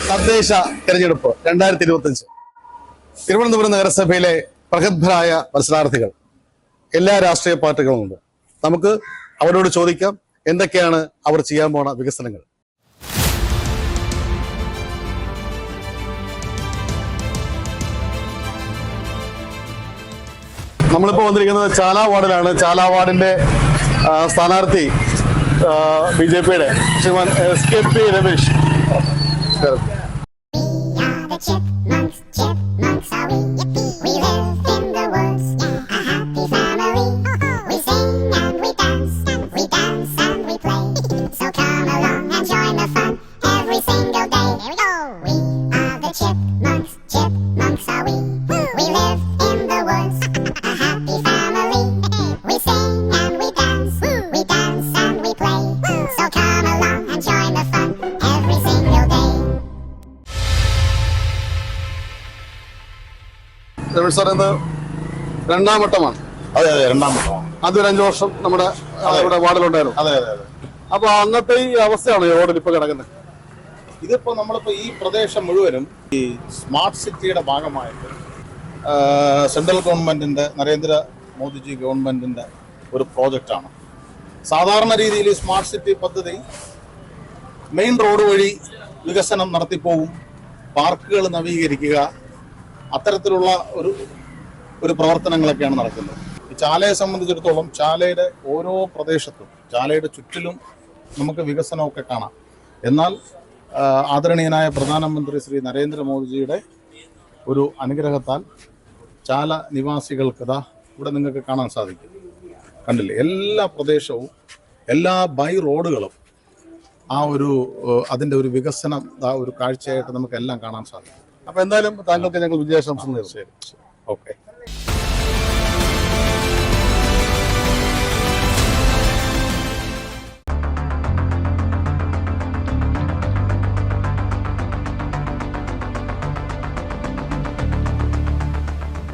തദ്ദേശ തെരഞ്ഞെടുപ്പ് 2025 തിരുവനന്തപുരം നഗരസഭയിലെ പ്രഗത്ഭരായ മത്സരാർത്ഥികൾ എല്ലാ രാഷ്ട്രീയ പാർട്ടികളുമുണ്ട്. നമുക്ക് അവരോട് ചോദിക്കാം എന്തൊക്കെയാണ് അവർ ചെയ്യാൻ പോണ വികസനങ്ങൾ. നമ്മളിപ്പോൾ വന്നിരിക്കുന്നത് ചാല വാർഡിലാണ്. ചാല വാർഡിന്റെ സ്ഥാനാർത്ഥി BJPയുടെ ശ്രീമാൻ SKP രമേശ്. രമേശ് സാർ, ഇത് രണ്ടാം വട്ടമാണ്. അതെ അതെ, രണ്ടാം വട്ടമാണ്. അതൊരു 5 വർഷം നമ്മുടെ ഇവിടെ വാർഡിലുണ്ടായിരുന്നു. അതെ അതെ അതെ. അപ്പൊ അന്നത്തെ ഈ അവസ്ഥയാണ് ഈ വാർഡിൽ ഇപ്പൊ കിടക്കുന്നത്. ഇതിപ്പോ നമ്മളിപ്പോ ഈ പ്രദേശം മുഴുവനും ഈ സ്മാർട്ട് സിറ്റിയുടെ ഭാഗമായിട്ട് സെൻട്രൽ ഗവൺമെന്റിന്റെ നരേന്ദ്ര മോദിജി ഗവൺമെന്റിന്റെ ഒരു പ്രോജക്റ്റാണ്. സാധാരണ രീതിയിൽ ഈ സ്മാർട്ട് സിറ്റി പദ്ധതി മെയിൻ റോഡ് വഴി വികസനം നടത്തിപ്പോകും, പാർക്കുകൾ നവീകരിക്കുക, അത്തരത്തിലുള്ള ഒരു പ്രവർത്തനങ്ങളൊക്കെയാണ് നടക്കുന്നത്. ഈ ചാലയെ സംബന്ധിച്ചിടത്തോളം ചാലയുടെ ഓരോ പ്രദേശത്തും ചാലയുടെ ചുറ്റിലും നമുക്ക് വികസനമൊക്കെ കാണാം. എന്നാൽ ആദരണീയനായ പ്രധാനമന്ത്രി ശ്രീ നരേന്ദ്രമോദിജിയുടെ ഒരു അനുഗ്രഹത്താൽ ചാല നിവാസികൾക്ക് ഇവിടെ നിങ്ങൾക്ക് കാണാൻ സാധിക്കും. കണ്ടില്ലേ, എല്ലാ പ്രദേശവും എല്ലാ ബൈ റോഡുകളും അതിൻ്റെ ഒരു വികസനം ഒരു കാഴ്ചയായിട്ട് നമുക്ക് എല്ലാം കാണാൻ സാധിക്കും. അപ്പൊ എന്തായാലും താങ്കൾക്ക് ഞങ്ങൾ വിജയാശംസ നേരുന്നു. ശരി, ഓക്കെ.